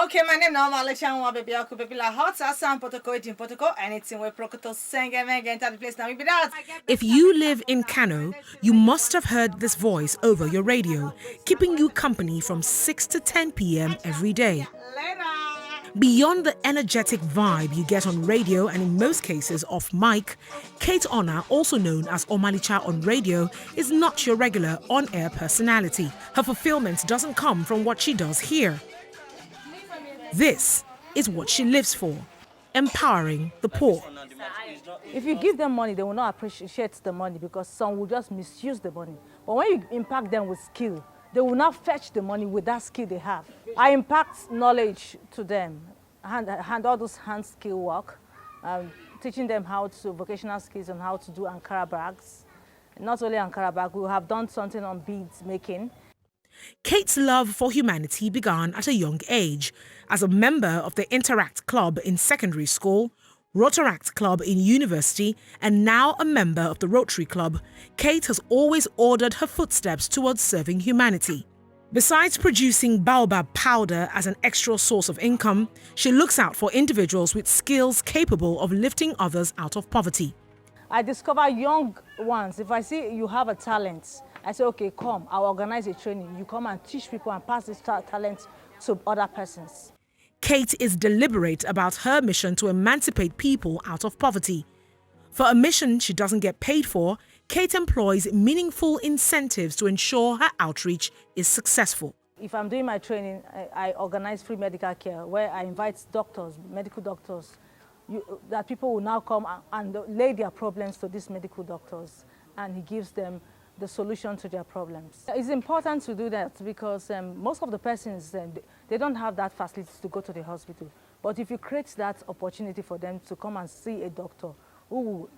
Okay, my name now Malechan wa baby aku baby la hot asam protocol in protocol anything we protocol sing and enter the place now we be that. If you live in Kano, you must have heard this voice over your radio, keeping you company from 6 to 10 p.m. every day. Beyond the energetic vibe you get on radio and in most cases off mic, Kate Onah, also known as Omalicha on radio, is not your regular on-air personality. Her fulfillment doesn't come from what she does here. This is what she lives for, empowering the poor. If you give them money, they will not appreciate the money because some will just misuse the money. But when you impact them with skill, they will not fetch the money with that skill they have. I impact knowledge to them, hand all those hand skill work, teaching them how to, vocational skills on how to do Ankara bags. Not only Ankara bag, we have done something on beads making. Kate's love for humanity began at a young age. As a member of the Interact Club in secondary school, Rotaract Club in university, and now a member of the Rotary Club, Kate has always ordered her footsteps towards serving humanity. Besides producing baobab powder as an extra source of income, she looks out for individuals with skills capable of lifting others out of poverty. I discover young ones. If I see you have a talent, I say, okay, come, I'll organize a training. You come and teach people and pass this talent to other persons. Kate is deliberate about her mission to emancipate people out of poverty. For a mission she doesn't get paid for, Kate employs meaningful incentives to ensure her outreach is successful. If I'm doing my training, I organize free medical care where I invite doctors, medical doctors, that people will now come and lay their problems to these medical doctors, and he gives them the solution to their problems. It's important to do that because most of the persons, they don't have that facility to go to the hospital. But if you create that opportunity for them to come and see a doctor, who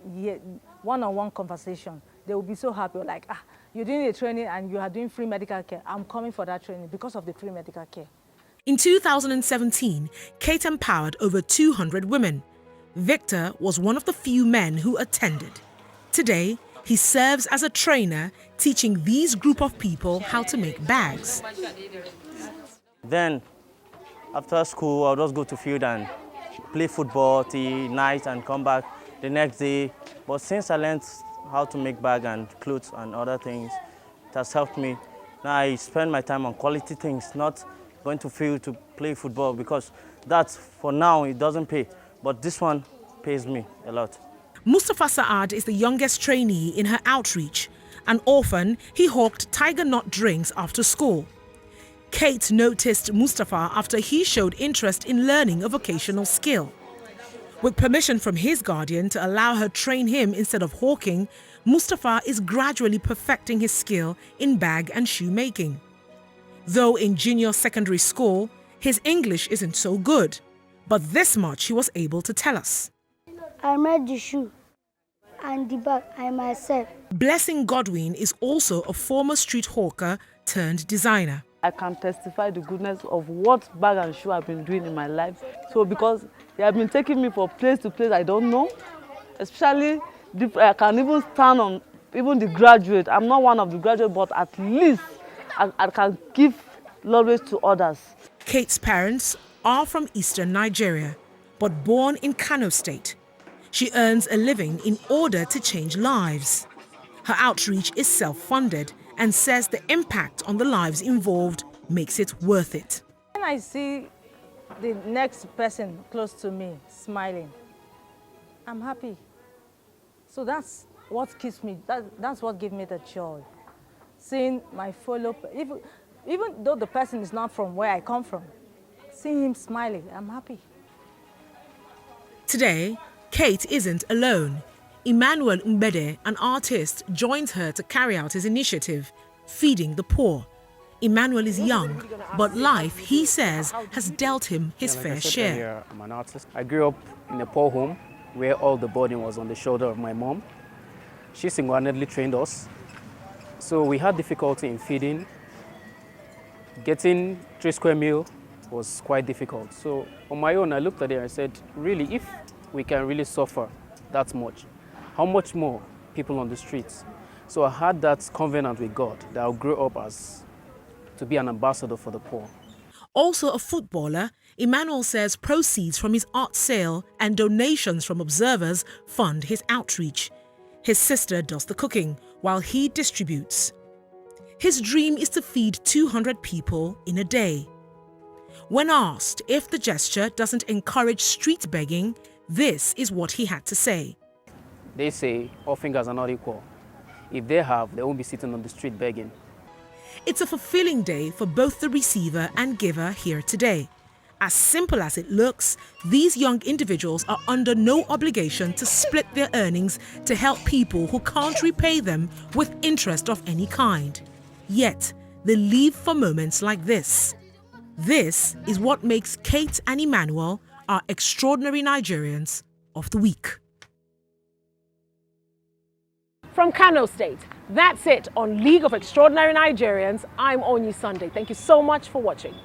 one-on-one conversation, they will be so happy, like, you're doing a training and you are doing free medical care. I'm coming for that training because of the free medical care. In 2017, Kate empowered over 200 women. Victor was one of the few men who attended. Today, he serves as a trainer, teaching these group of people how to make bags. Then, after school, I'll just go to field and play football till night and come back the next day. But since I learned how to make bags and clothes and other things, it has helped me. Now I spend my time on quality things, not going to field to play football because that, for now, it doesn't pay. But this one pays me a lot. Mustafa Saad is the youngest trainee in her outreach. An orphan, he hawked tiger nut drinks after school. Kate noticed Mustafa after he showed interest in learning a vocational skill. With permission from his guardian to allow her train him instead of hawking, Mustafa is gradually perfecting his skill in bag and shoe making. Though in junior secondary school, his English isn't so good, but this much he was able to tell us. I made the shoe and the bag I myself. Blessing Godwin is also a former street hawker turned designer. I can testify the goodness of what bag and shoe I've been doing in my life. So because they have been taking me from place to place I don't know, especially I can even stand on even the graduate. I'm not one of the graduates, but at least I can give knowledge to others. Kate's parents are from eastern Nigeria, but born in Kano State. She earns a living in order to change lives. Her outreach is self-funded and says the impact on the lives involved makes it worth it. When I see the next person close to me smiling, I'm happy. So that's what keeps me, that's what gives me the joy. Seeing my fellow, even though the person is not from where I come from, seeing him smiling, I'm happy. Today, Kate isn't alone. Emmanuel Ngbede, an artist, joins her to carry out his initiative, Feeding the Poor. Emmanuel is young, but life, he says, has dealt him his fair share. Earlier, I'm an artist. I grew up in a poor home where all the burden was on the shoulder of my mom. She single-handedly trained us, so we had difficulty in feeding. Getting 3 square meals was quite difficult. So on my own, I looked at it and I said, really, if we can really suffer that much, how much more people on the streets? So I had that covenant with God that I'll grow up to be an ambassador for the poor. Also a footballer, Emmanuel says proceeds from his art sale and donations from observers fund his outreach. His sister does the cooking while he distributes. His dream is to feed 200 people in a day. When asked if the gesture doesn't encourage street begging, this is what he had to say. They say all fingers are not equal. If they have, they won't be sitting on the street begging. It's a fulfilling day for both the receiver and giver here today. As simple as it looks, these young individuals are under no obligation to split their earnings to help people who can't repay them with interest of any kind. Yet, they leave for moments like this. This is what makes Kate and Emmanuel our extraordinary Nigerians of the week. From Kano State, that's it on League of Extraordinary Nigerians. I'm Onah Sunday. Thank you so much for watching.